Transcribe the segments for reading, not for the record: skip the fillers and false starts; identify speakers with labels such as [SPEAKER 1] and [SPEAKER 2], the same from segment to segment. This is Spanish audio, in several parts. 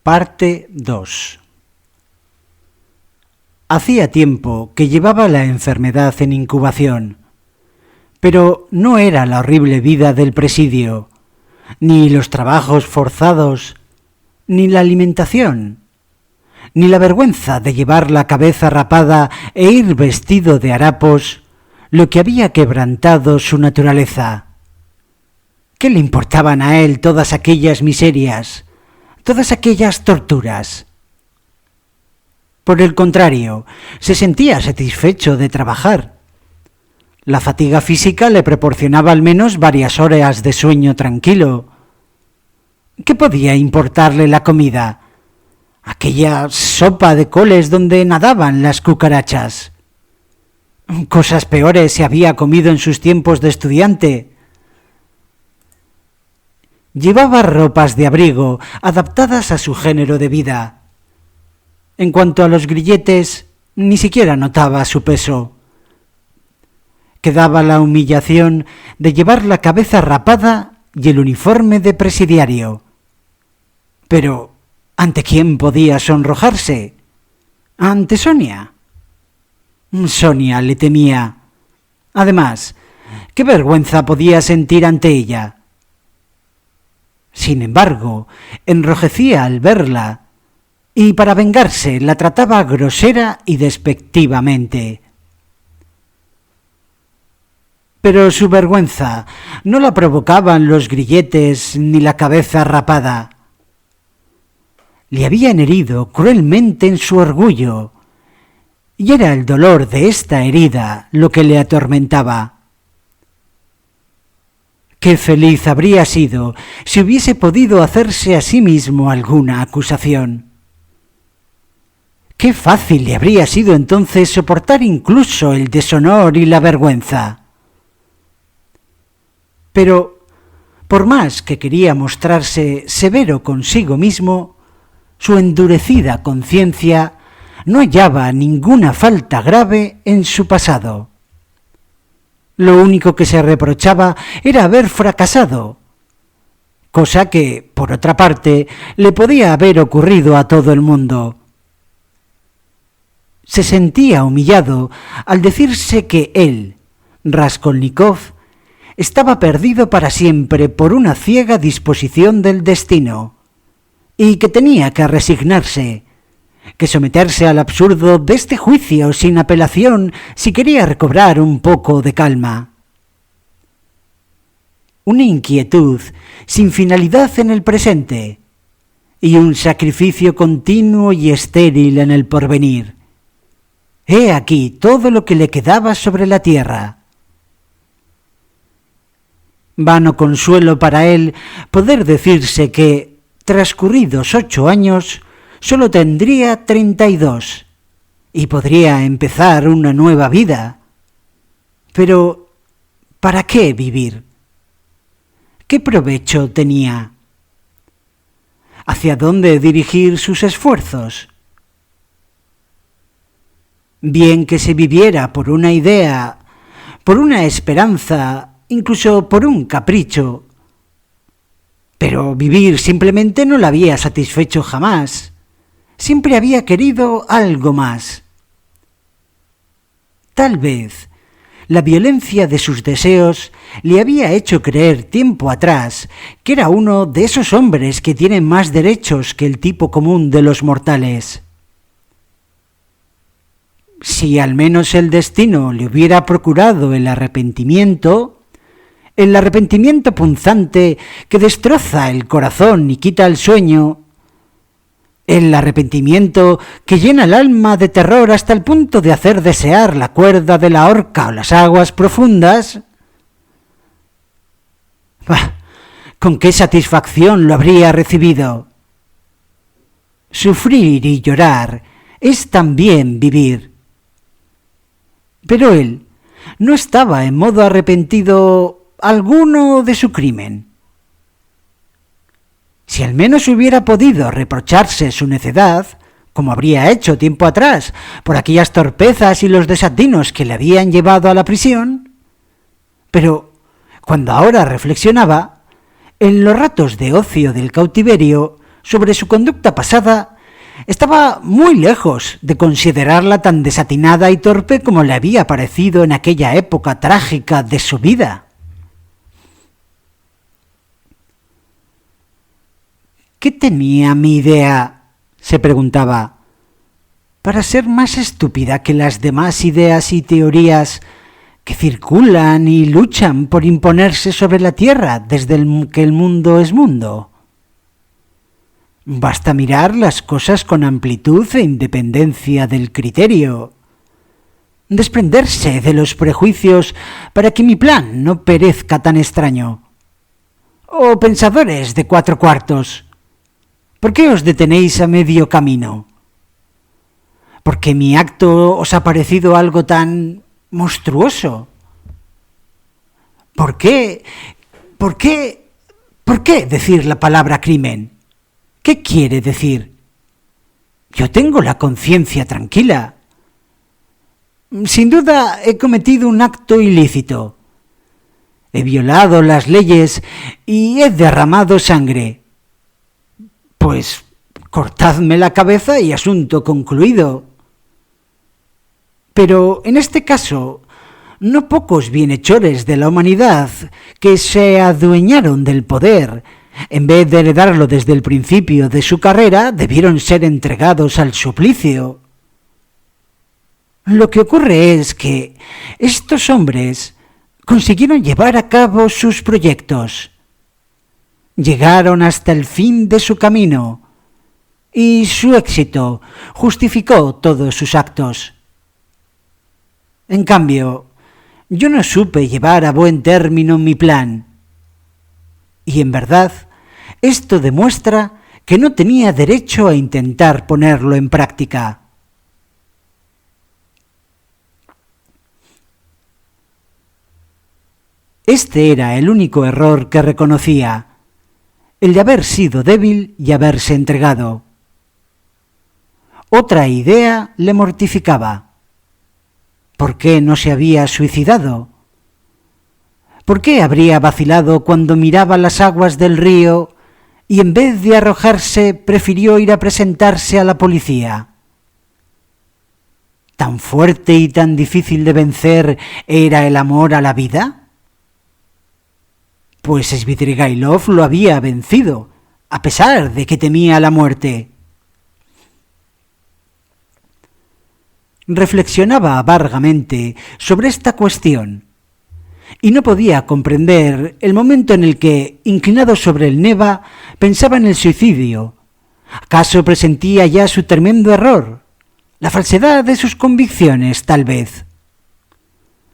[SPEAKER 1] Parte 2. Hacía tiempo que llevaba la enfermedad en incubación, pero no era la horrible vida del presidio, ni los trabajos forzados, ni la alimentación, ni la vergüenza de llevar la cabeza rapada e ir vestido de harapos, lo que había quebrantado su naturaleza. ¿Qué le importaban a él todas aquellas miserias, todas aquellas torturas? Por el contrario, se sentía satisfecho de trabajar. La fatiga física le proporcionaba al menos varias horas de sueño tranquilo. ¿Qué podía importarle la comida? Aquella sopa de coles donde nadaban las cucarachas. Cosas peores se había comido en sus tiempos de estudiante. Llevaba ropas de abrigo adaptadas a su género de vida. En cuanto a los grilletes, ni siquiera notaba su peso. Quedaba la humillación de llevar la cabeza rapada y el uniforme de presidiario. Pero, ¿ante quién podía sonrojarse? ¿Ante Sonia? Sonia le temía. Además, ¿qué vergüenza podía sentir ante ella? Sin embargo, enrojecía al verla, y para vengarse la trataba grosera y despectivamente. Pero su vergüenza no la provocaban los grilletes ni la cabeza rapada. Le habían herido cruelmente en su orgullo, y era el dolor de esta herida lo que le atormentaba. Qué feliz habría sido si hubiese podido hacerse a sí mismo alguna acusación. Qué fácil le habría sido entonces soportar incluso el deshonor y la vergüenza. Pero, por más que quería mostrarse severo consigo mismo, su endurecida conciencia no hallaba ninguna falta grave en su pasado. Lo único que se reprochaba era haber fracasado, cosa que, por otra parte, le podía haber ocurrido a todo el mundo. Se sentía humillado al decirse que él, Raskolnikov, estaba perdido para siempre por una ciega disposición del destino, y que tenía que resignarse, que someterse al absurdo de este juicio sin apelación si quería recobrar un poco de calma. Una inquietud sin finalidad en el presente, y un sacrificio continuo y estéril en el porvenir. He aquí todo lo que le quedaba sobre la tierra. Vano consuelo para él poder decirse que, transcurridos 8 años, solo tendría 32 y podría empezar una nueva vida. Pero, ¿para qué vivir? ¿Qué provecho tenía? ¿Hacia dónde dirigir sus esfuerzos? Bien que se viviera por una idea, por una esperanza, incluso por un capricho. Pero vivir simplemente no la había satisfecho jamás. Siempre había querido algo más. Tal vez la violencia de sus deseos le había hecho creer tiempo atrás que era uno de esos hombres que tienen más derechos que el tipo común de los mortales. Si al menos el destino le hubiera procurado el arrepentimiento punzante que destroza el corazón y quita el sueño, el arrepentimiento que llena el alma de terror hasta el punto de hacer desear la cuerda de la horca o las aguas profundas, ¿con qué satisfacción lo habría recibido? Sufrir y llorar es también vivir. Pero él no estaba en modo arrepentido alguno de su crimen. Si al menos hubiera podido reprocharse su necedad, como habría hecho tiempo atrás por aquellas torpezas y los desatinos que le habían llevado a la prisión, pero cuando ahora reflexionaba, en los ratos de ocio del cautiverio sobre su conducta pasada, estaba muy lejos de considerarla tan desatinada y torpe como le había parecido en aquella época trágica de su vida. ¿Qué tenía mi idea?, se preguntaba, para ser más estúpida que las demás ideas y teorías que circulan y luchan por imponerse sobre la Tierra desde que el mundo es mundo. Basta mirar las cosas con amplitud e independencia del criterio, desprenderse de los prejuicios para que mi plan no perezca tan extraño. Oh, pensadores de 4 cuartos, ¿por qué os detenéis a medio camino? ¿Porque mi acto os ha parecido algo tan monstruoso? ¿Por qué decir la palabra crimen? ¿Qué quiere decir? Yo tengo la conciencia tranquila. Sin duda he cometido un acto ilícito. He violado las leyes y he derramado sangre. Pues cortadme la cabeza y asunto concluido. Pero en este caso, no pocos bienhechores de la humanidad que se adueñaron del poder, en vez de heredarlo desde el principio de su carrera, debieron ser entregados al suplicio. Lo que ocurre es que estos hombres consiguieron llevar a cabo sus proyectos. Llegaron hasta el fin de su camino, y su éxito justificó todos sus actos. En cambio, yo no supe llevar a buen término mi plan. Y en verdad, esto demuestra que no tenía derecho a intentar ponerlo en práctica. Este era el único error que reconocía, el de haber sido débil y haberse entregado. Otra idea le mortificaba. ¿Por qué no se había suicidado? ¿Por qué habría vacilado cuando miraba las aguas del río y en vez de arrojarse prefirió ir a presentarse a la policía? ¿Tan fuerte y tan difícil de vencer era el amor a la vida? Pues Svidrigailov lo había vencido, a pesar de que temía la muerte. Reflexionaba amargamente sobre esta cuestión y no podía comprender el momento en el que, inclinado sobre el Neva, pensaba en el suicidio. ¿Acaso presentía ya su tremendo error? La falsedad de sus convicciones, tal vez.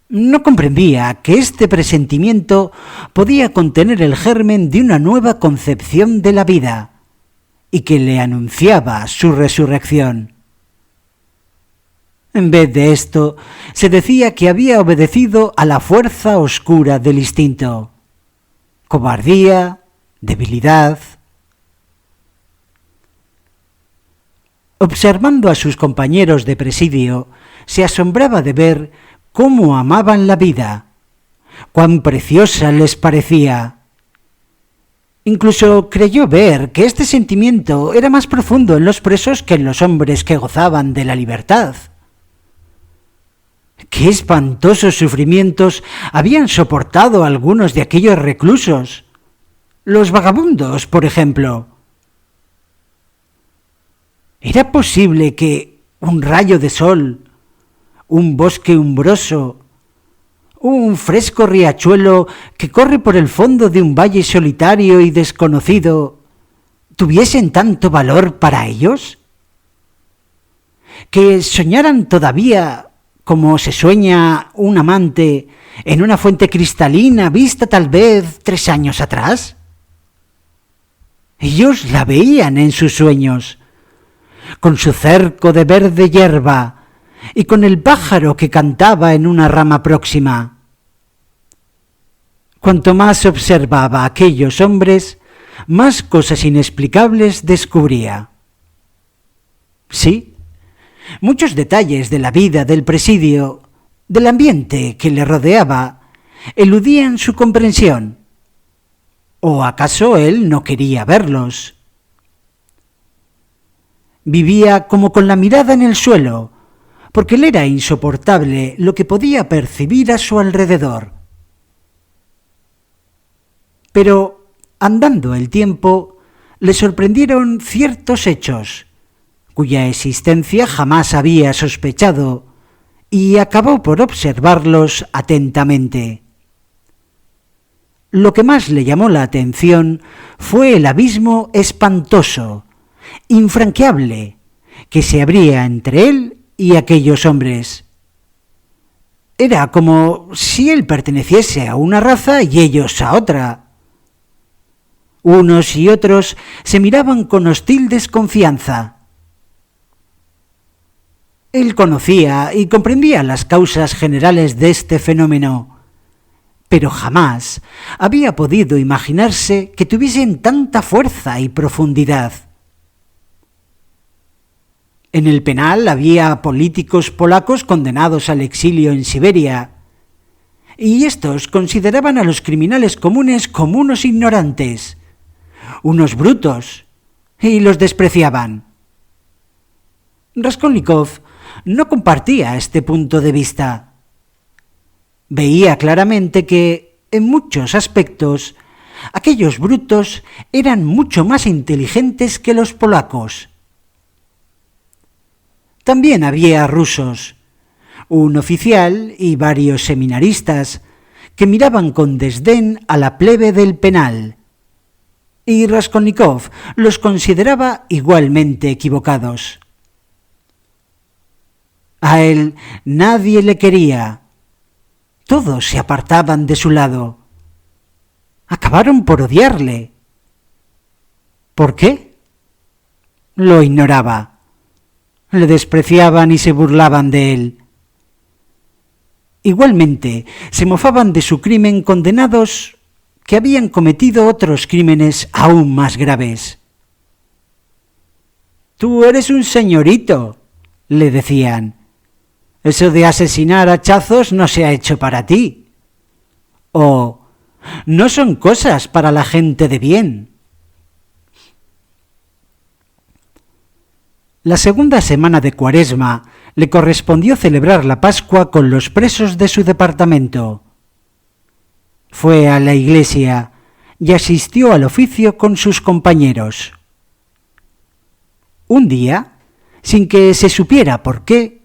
[SPEAKER 1] No comprendía que este presentimiento podía contener el germen de una nueva concepción de la vida y que le anunciaba su resurrección. En vez de esto, se decía que había obedecido a la fuerza oscura del instinto. Cobardía, debilidad. Observando a sus compañeros de presidio, se asombraba de ver cómo amaban la vida, cuán preciosa les parecía. Incluso creyó ver que este sentimiento era más profundo en los presos que en los hombres que gozaban de la libertad. ¡Qué espantosos sufrimientos habían soportado algunos de aquellos reclusos! Los vagabundos, por ejemplo. ¿Era posible que un rayo de sol, un bosque umbroso, un fresco riachuelo que corre por el fondo de un valle solitario y desconocido, tuviesen tanto valor para ellos? ¿Que soñaran todavía, como se sueña un amante, en una fuente cristalina vista tal vez 3 años atrás? Ellos la veían en sus sueños, con su cerco de verde hierba y con el pájaro que cantaba en una rama próxima. Cuanto más observaba a aquellos hombres, más cosas inexplicables descubría. Sí, muchos detalles de la vida del presidio, del ambiente que le rodeaba, eludían su comprensión. ¿O acaso él no quería verlos? Vivía como con la mirada en el suelo, porque le era insoportable lo que podía percibir a su alrededor. Pero, andando el tiempo, le sorprendieron ciertos hechos, cuya existencia jamás había sospechado, y acabó por observarlos atentamente. Lo que más le llamó la atención fue el abismo espantoso, infranqueable, que se abría entre él y aquellos hombres. Era como si él perteneciese a una raza y ellos a otra. Unos y otros se miraban con hostil desconfianza. Él conocía y comprendía las causas generales de este fenómeno, pero jamás había podido imaginarse que tuviesen tanta fuerza y profundidad. En el penal había políticos polacos condenados al exilio en Siberia, y estos consideraban a los criminales comunes como unos ignorantes, unos brutos, y los despreciaban. Raskolnikov no compartía este punto de vista. Veía claramente que, en muchos aspectos, aquellos brutos eran mucho más inteligentes que los polacos. También había rusos, un oficial y varios seminaristas que miraban con desdén a la plebe del penal, y Raskolnikov los consideraba igualmente equivocados. A él nadie le quería. Todos se apartaban de su lado. Acabaron por odiarle. ¿Por qué? Lo ignoraba. Le despreciaban y se burlaban de él. Igualmente, se mofaban de su crimen condenados que habían cometido otros crímenes aún más graves. «Tú eres un señorito», le decían. «Eso de asesinar a hachazos no se ha hecho para ti». O «No son cosas para la gente de bien». La segunda semana de Cuaresma le correspondió celebrar la Pascua con los presos de su departamento. Fue a la iglesia y asistió al oficio con sus compañeros. Un día, sin que se supiera por qué,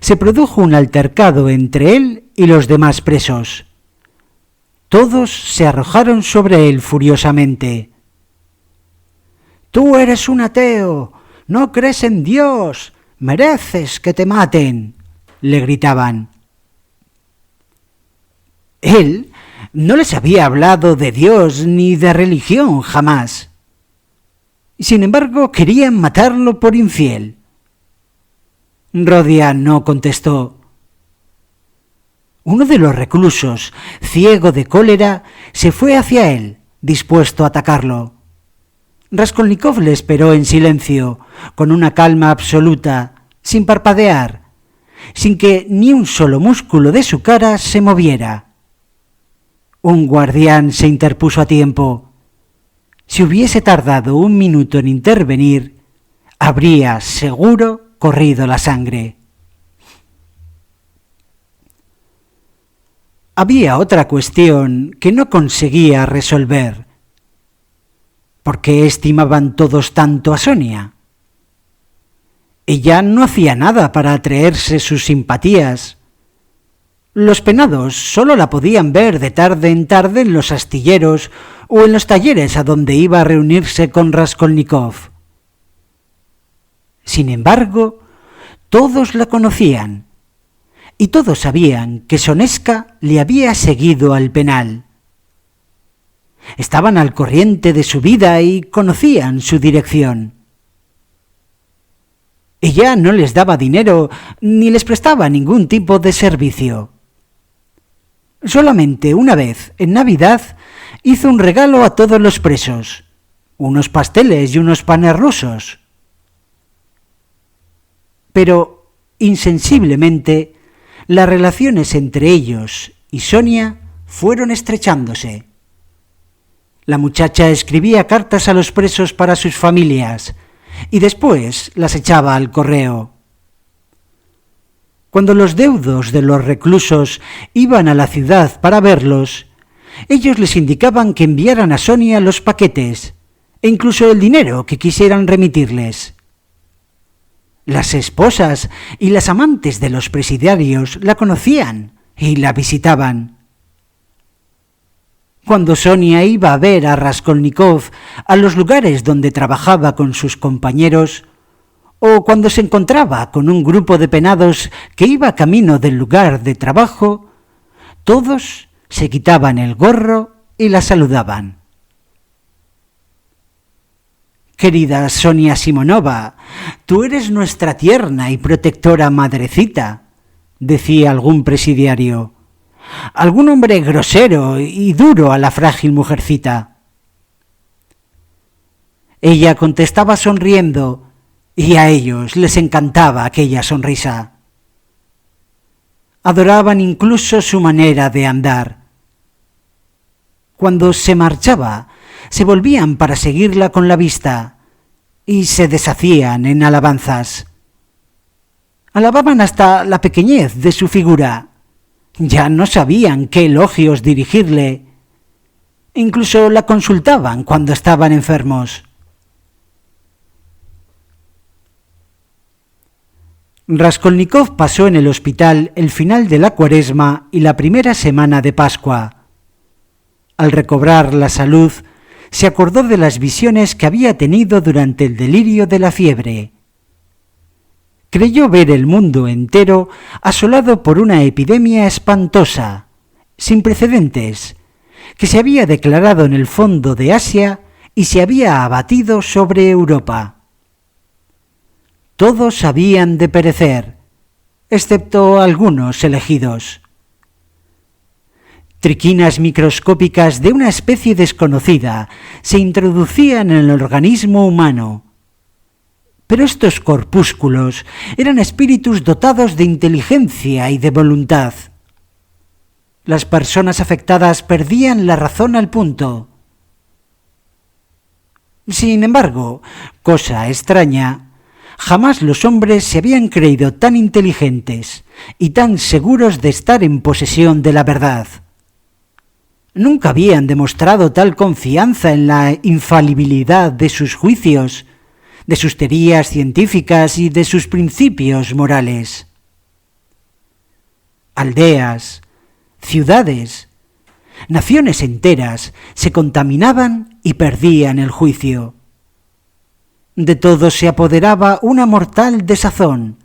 [SPEAKER 1] se produjo un altercado entre él y los demás presos. Todos se arrojaron sobre él furiosamente. «Tú eres un ateo, no crees en Dios, mereces que te maten», le gritaban. Él no les había hablado de Dios ni de religión jamás. Sin embargo, querían matarlo por infiel. Rodia no contestó. Uno de los reclusos, ciego de cólera, se fue hacia él, dispuesto a atacarlo. Raskolnikov le esperó en silencio, con una calma absoluta, sin parpadear, sin que ni un solo músculo de su cara se moviera. Un guardián se interpuso a tiempo. Si hubiese tardado un minuto en intervenir, habría, seguro, corrido la sangre. Había otra cuestión que no conseguía resolver. ¿Por qué estimaban todos tanto a Sonia? Ella no hacía nada para atraerse sus simpatías. Los penados solo la podían ver de tarde en tarde en los astilleros o en los talleres a donde iba a reunirse con Raskolnikov. Sin embargo, todos la conocían, y todos sabían que Soneska le había seguido al penal. Estaban al corriente de su vida y conocían su dirección. Ella no les daba dinero ni les prestaba ningún tipo de servicio. Solamente una vez, en Navidad, hizo un regalo a todos los presos, unos pasteles y unos panes rusos. Pero, insensiblemente, las relaciones entre ellos y Sonia fueron estrechándose. La muchacha escribía cartas a los presos para sus familias y después las echaba al correo. Cuando los deudos de los reclusos iban a la ciudad para verlos, ellos les indicaban que enviaran a Sonia los paquetes e incluso el dinero que quisieran remitirles. Las esposas y las amantes de los presidiarios la conocían y la visitaban. Cuando Sonia iba a ver a Raskolnikov a los lugares donde trabajaba con sus compañeros, o cuando se encontraba con un grupo de penados que iba camino del lugar de trabajo, todos se quitaban el gorro y la saludaban. «Querida Sonia Simonova, tú eres nuestra tierna y protectora madrecita», decía algún presidiario. «Algún hombre grosero y duro a la frágil mujercita». Ella contestaba sonriendo, y a ellos les encantaba aquella sonrisa. Adoraban incluso su manera de andar. Cuando se marchaba, se volvían para seguirla con la vista y se deshacían en alabanzas. Alababan hasta la pequeñez de su figura. Ya no sabían qué elogios dirigirle. Incluso la consultaban cuando estaban enfermos. Raskolnikov pasó en el hospital el final de la Cuaresma y la primera semana de Pascua. Al recobrar la salud, se acordó de las visiones que había tenido durante el delirio de la fiebre. Creyó ver el mundo entero asolado por una epidemia espantosa, sin precedentes, que se había declarado en el fondo de Asia y se había abatido sobre Europa. Todos habían de perecer, excepto algunos elegidos. Triquinas microscópicas de una especie desconocida se introducían en el organismo humano. Pero estos corpúsculos eran espíritus dotados de inteligencia y de voluntad. Las personas afectadas perdían la razón al punto. Sin embargo, cosa extraña, jamás los hombres se habían creído tan inteligentes y tan seguros de estar en posesión de la verdad. Nunca habían demostrado tal confianza en la infalibilidad de sus juicios, de sus teorías científicas y de sus principios morales. Aldeas, ciudades, naciones enteras se contaminaban y perdían el juicio. De todos se apoderaba una mortal desazón,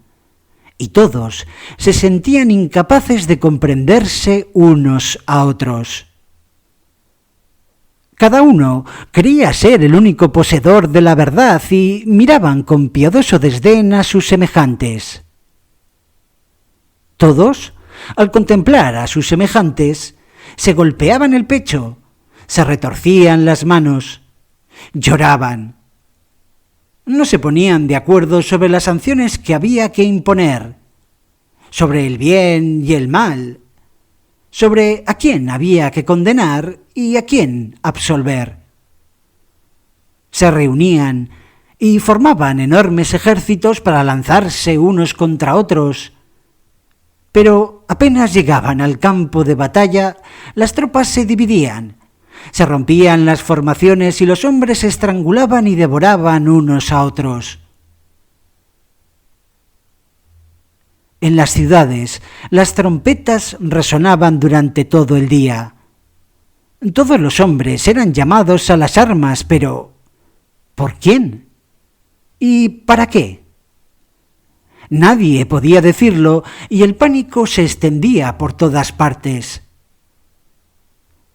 [SPEAKER 1] y todos se sentían incapaces de comprenderse unos a otros. Cada uno creía ser el único poseedor de la verdad y miraban con piadoso desdén a sus semejantes. Todos, al contemplar a sus semejantes, se golpeaban el pecho, se retorcían las manos, lloraban. No se ponían de acuerdo sobre las sanciones que había que imponer, sobre el bien y el mal, sobre a quién había que condenar y a quién absolver. Se reunían y formaban enormes ejércitos para lanzarse unos contra otros, pero apenas llegaban al campo de batalla, las tropas se dividían, se rompían las formaciones y los hombres se estrangulaban y devoraban unos a otros. En las ciudades, las trompetas resonaban durante todo el día. Todos los hombres eran llamados a las armas, pero ¿por quién? ¿Y para qué? Nadie podía decirlo y el pánico se extendía por todas partes.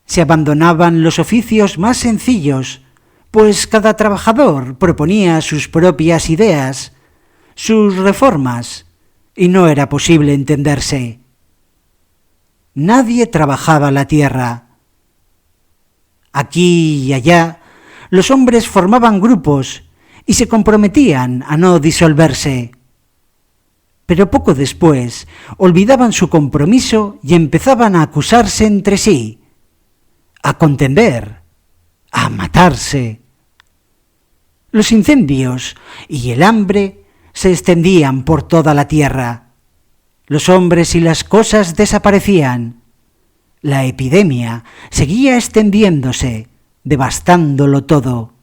[SPEAKER 1] Se abandonaban los oficios más sencillos, pues cada trabajador proponía sus propias ideas, sus reformas, y no era posible entenderse. Nadie trabajaba la tierra. Aquí y allá, los hombres formaban grupos y se comprometían a no disolverse. Pero poco después olvidaban su compromiso y empezaban a acusarse entre sí, a contender, a matarse. Los incendios y el hambre se extendían por toda la tierra. Los hombres y las cosas desaparecían. La epidemia seguía extendiéndose, devastándolo todo.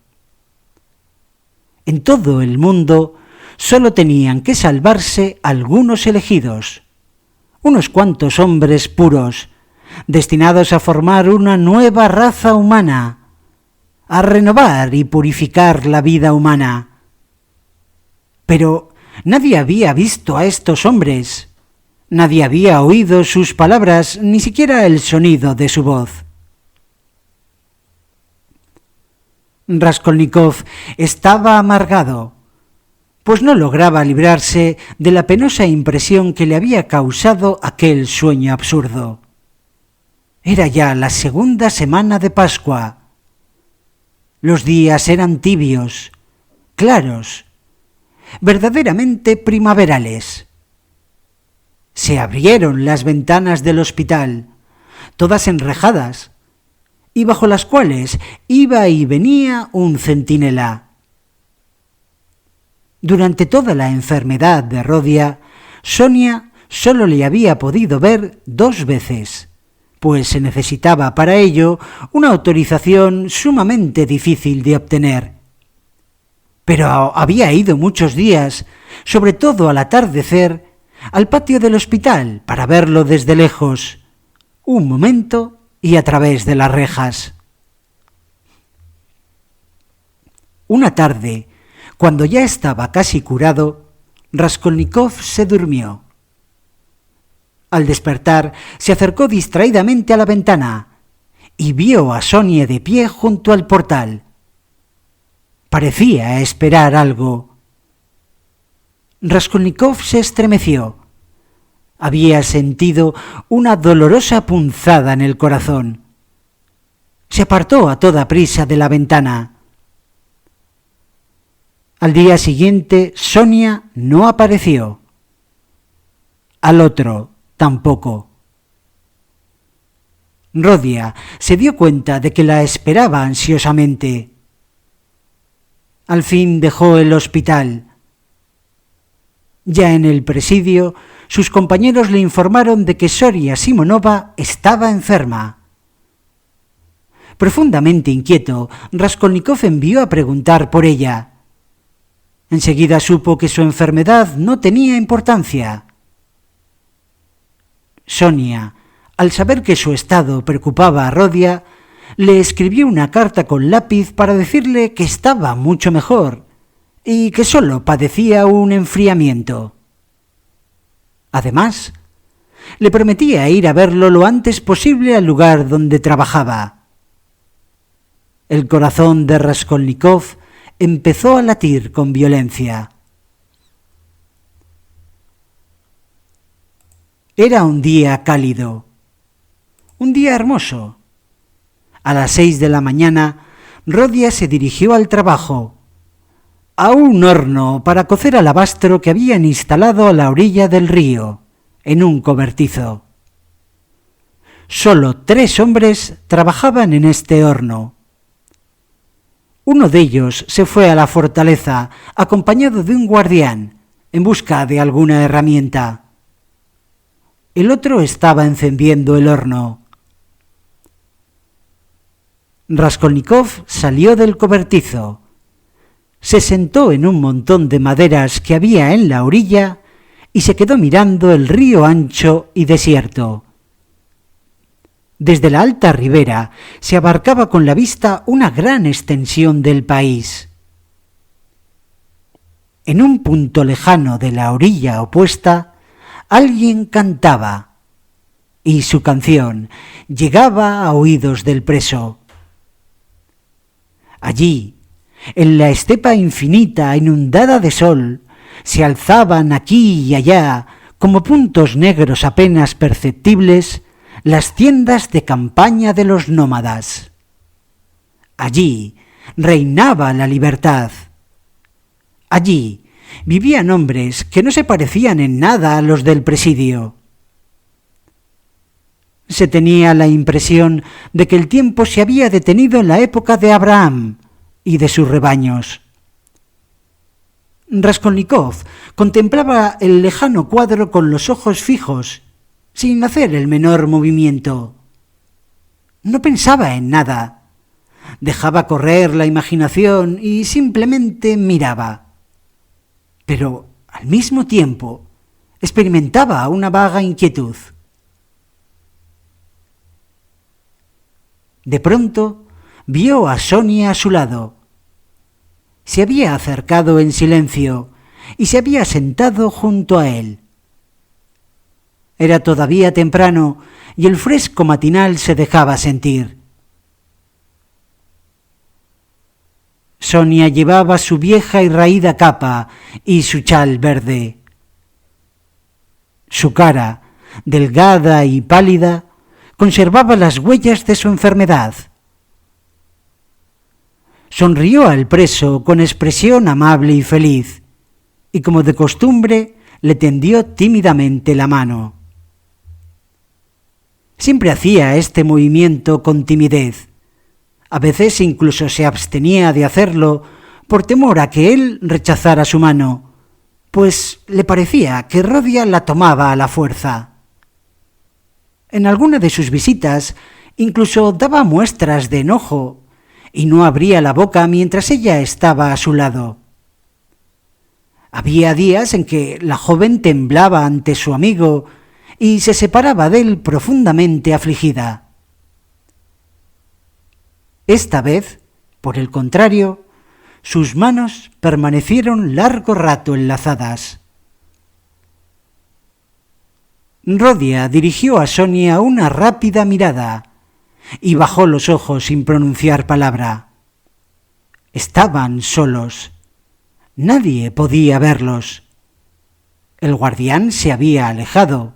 [SPEAKER 1] En todo el mundo solo tenían que salvarse algunos elegidos, unos cuantos hombres puros, destinados a formar una nueva raza humana, a renovar y purificar la vida humana. Pero nadie había visto a estos hombres, nadie había oído sus palabras, ni siquiera el sonido de su voz. Raskolnikov estaba amargado, pues no lograba librarse de la penosa impresión que le había causado aquel sueño absurdo. Era ya la segunda semana de Pascua. Los días eran tibios, claros, verdaderamente primaverales. Se abrieron las ventanas del hospital, todas enrejadas, y bajo las cuales iba y venía un centinela. Durante toda la enfermedad de Rodia, Sonia solo le había podido ver 2 veces, pues se necesitaba para ello una autorización sumamente difícil de obtener. Pero había ido muchos días, sobre todo al atardecer, al patio del hospital para verlo desde lejos, un momento y a través de las rejas. Una tarde, cuando ya estaba casi curado, Raskolnikov se durmió. Al despertar, se acercó distraídamente a la ventana y vio a Sonia de pie junto al portal. Parecía esperar algo. Raskolnikov se estremeció. Había sentido una dolorosa punzada en el corazón. Se apartó a toda prisa de la ventana. Al día siguiente, Sonia no apareció. Al otro, tampoco. Rodia se dio cuenta de que la esperaba ansiosamente. Al fin dejó el hospital. Ya en el presidio, sus compañeros le informaron de que Soria Simonova estaba enferma. Profundamente inquieto, Raskolnikov envió a preguntar por ella. Enseguida supo que su enfermedad no tenía importancia. Sonia, al saber que su estado preocupaba a Rodia, le escribió una carta con lápiz para decirle que estaba mucho mejor y que solo padecía un enfriamiento. Además, le prometía ir a verlo lo antes posible al lugar donde trabajaba. El corazón de Raskolnikov empezó a latir con violencia. Era un día cálido, un día hermoso. A las 6 de la mañana, Rodia se dirigió al trabajo, a un horno para cocer alabastro que habían instalado a la orilla del río, en un cobertizo. Solo 3 hombres trabajaban en este horno. Uno de ellos se fue a la fortaleza, acompañado de un guardián, en busca de alguna herramienta. El otro estaba encendiendo el horno. Raskolnikov salió del cobertizo. Se sentó en un montón de maderas que había en la orilla y se quedó mirando el río ancho y desierto. Desde la alta ribera se abarcaba con la vista una gran extensión del país. En un punto lejano de la orilla opuesta, alguien cantaba, y su canción llegaba a oídos del preso. Allí, en la estepa infinita inundada de sol, se alzaban aquí y allá, como puntos negros apenas perceptibles, las tiendas de campaña de los nómadas. Allí reinaba la libertad. Allí vivían hombres que no se parecían en nada a los del presidio. Se tenía la impresión de que el tiempo se había detenido en la época de Abraham y de sus rebaños. Raskolnikov contemplaba el lejano cuadro con los ojos fijos, sin hacer el menor movimiento. No pensaba en nada. Dejaba correr la imaginación y simplemente miraba. Pero, al mismo tiempo, experimentaba una vaga inquietud. De pronto, vio a Sonia a su lado. Se había acercado en silencio y se había sentado junto a él. Era todavía temprano y el fresco matinal se dejaba sentir. Sonia llevaba su vieja y raída capa y su chal verde. Su cara, delgada y pálida, conservaba las huellas de su enfermedad. Sonrió al preso con expresión amable y feliz, y como de costumbre le tendió tímidamente la mano. Siempre hacía este movimiento con timidez. A veces incluso se abstenía de hacerlo por temor a que él rechazara su mano, pues le parecía que Rodia la tomaba a la fuerza. En alguna de sus visitas incluso daba muestras de enojo y no abría la boca mientras ella estaba a su lado. Había días en que la joven temblaba ante su amigo y se separaba de él profundamente afligida. Esta vez, por el contrario, sus manos permanecieron largo rato enlazadas. Rodia dirigió a Sonia una rápida mirada y bajó los ojos sin pronunciar palabra. Estaban solos. Nadie podía verlos. El guardián se había alejado.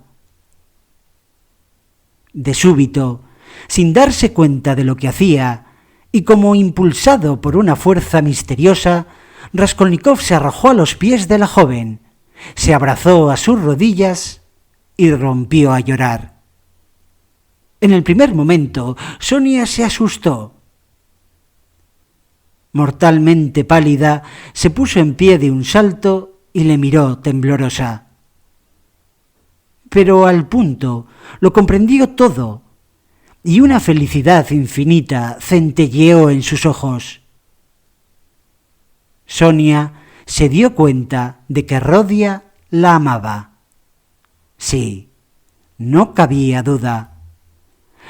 [SPEAKER 1] De súbito, sin darse cuenta de lo que hacía, y como impulsado por una fuerza misteriosa, Raskolnikov se arrojó a los pies de la joven, se abrazó a sus rodillas y rompió a llorar. En el primer momento, Sonia se asustó. Mortalmente pálida, se puso en pie de un salto y le miró temblorosa. Pero al punto lo comprendió todo, y una felicidad infinita centelleó en sus ojos. Sonia se dio cuenta de que Rodia la amaba. Sí, no cabía duda.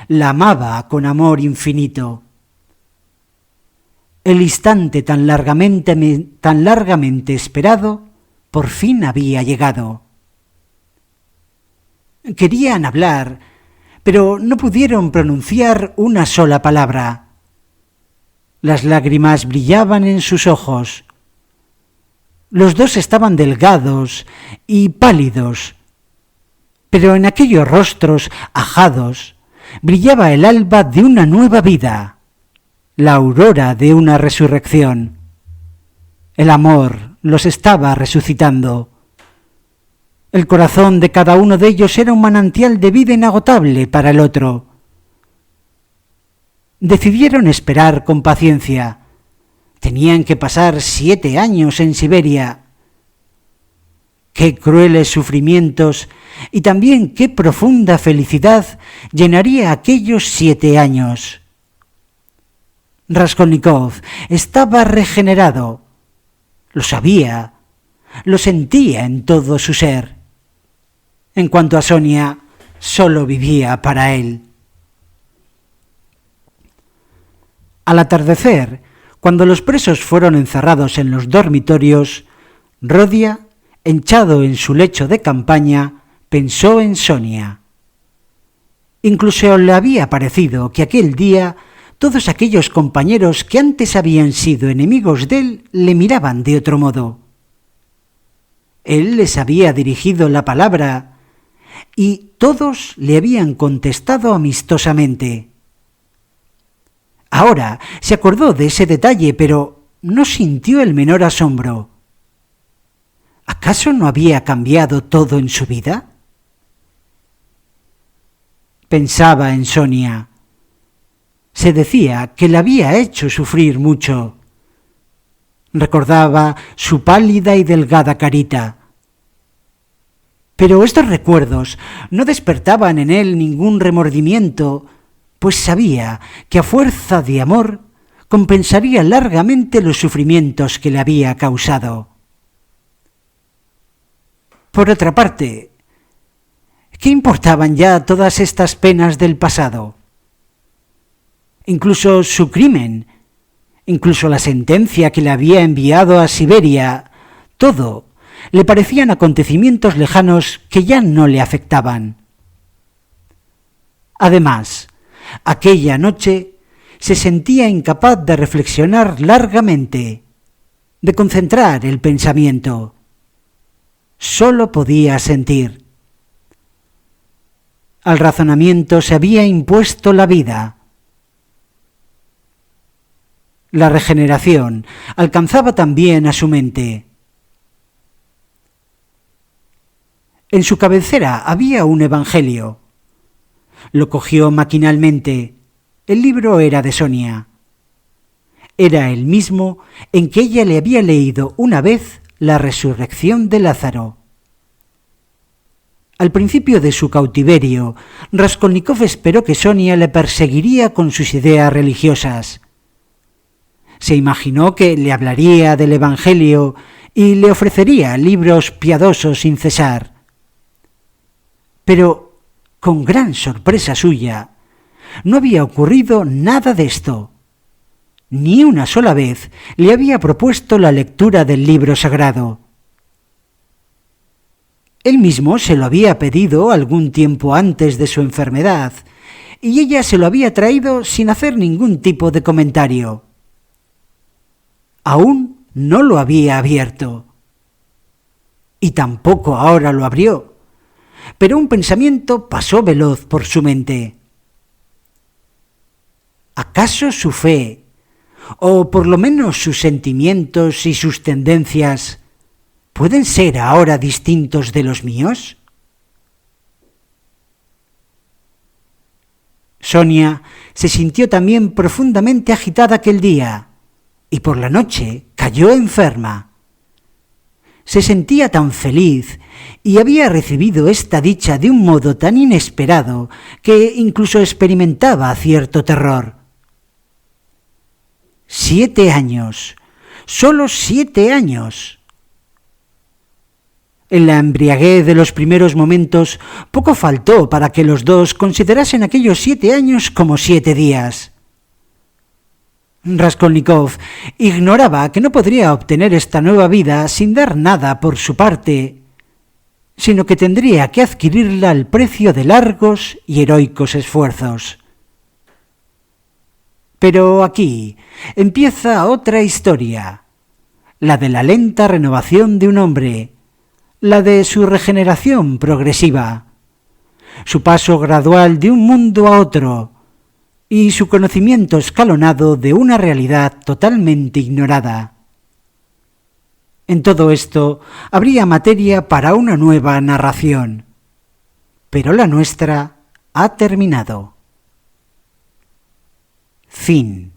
[SPEAKER 1] La amaba con amor infinito. El instante tan largamente esperado por fin había llegado. Querían hablar, pero no pudieron pronunciar una sola palabra. Las lágrimas brillaban en sus ojos. Los dos estaban delgados y pálidos, pero en aquellos rostros ajados brillaba el alba de una nueva vida, la aurora de una resurrección. El amor los estaba resucitando. El corazón de cada uno de ellos era un manantial de vida inagotable para el otro. Decidieron esperar con paciencia. Tenían que pasar 7 años en Siberia. Qué crueles sufrimientos y también qué profunda felicidad llenaría aquellos 7 años. Raskolnikov estaba regenerado. Lo sabía, lo sentía en todo su ser. En cuanto a Sonia, solo vivía para él. Al atardecer, cuando los presos fueron encerrados en los dormitorios, Rodia, hinchado en su lecho de campaña, pensó en Sonia. Incluso le había parecido que aquel día todos aquellos compañeros que antes habían sido enemigos de él le miraban de otro modo. Él les había dirigido la palabra y todos le habían contestado amistosamente. Ahora se acordó de ese detalle, pero no sintió el menor asombro. ¿Acaso no había cambiado todo en su vida? Pensaba en Sonia. Se decía que la había hecho sufrir mucho. Recordaba su pálida y delgada carita. Pero estos recuerdos no despertaban en él ningún remordimiento, pues sabía que a fuerza de amor compensaría largamente los sufrimientos que le había causado. Por otra parte, ¿qué importaban ya todas estas penas del pasado? Incluso su crimen, incluso la sentencia que le había enviado a Siberia, todo le parecían acontecimientos lejanos que ya no le afectaban. Además, aquella noche se sentía incapaz de reflexionar largamente, de concentrar el pensamiento. Solo podía sentir. Al razonamiento se había impuesto la vida. La regeneración alcanzaba también a su mente. En su cabecera había un evangelio. Lo cogió maquinalmente. El libro era de Sonia. Era el mismo en que ella le había leído una vez la resurrección de Lázaro. Al principio de su cautiverio, Raskolnikov esperó que Sonia le perseguiría con sus ideas religiosas. Se imaginó que le hablaría del evangelio y le ofrecería libros piadosos sin cesar. Pero, con gran sorpresa suya, no había ocurrido nada de esto. Ni una sola vez le había propuesto la lectura del libro sagrado. Él mismo se lo había pedido algún tiempo antes de su enfermedad, y ella se lo había traído sin hacer ningún tipo de comentario. Aún no lo había abierto. Y tampoco ahora lo abrió. Pero un pensamiento pasó veloz por su mente. ¿Acaso su fe, o por lo menos sus sentimientos y sus tendencias, pueden ser ahora distintos de los míos? Sonia se sintió también profundamente agitada aquel día, y por la noche cayó enferma. Se sentía tan feliz y había recibido esta dicha de un modo tan inesperado que incluso experimentaba cierto terror. 7 años, solo 7 años. En la embriaguez de los primeros momentos poco faltó para que los dos considerasen aquellos 7 años como 7 días. Raskolnikov ignoraba que no podría obtener esta nueva vida sin dar nada por su parte, sino que tendría que adquirirla al precio de largos y heroicos esfuerzos. Pero aquí empieza otra historia, la de la lenta renovación de un hombre, la de su regeneración progresiva, su paso gradual de un mundo a otro, y su conocimiento escalonado de una realidad totalmente ignorada. En todo esto habría materia para una nueva narración, pero la nuestra ha terminado. Fin.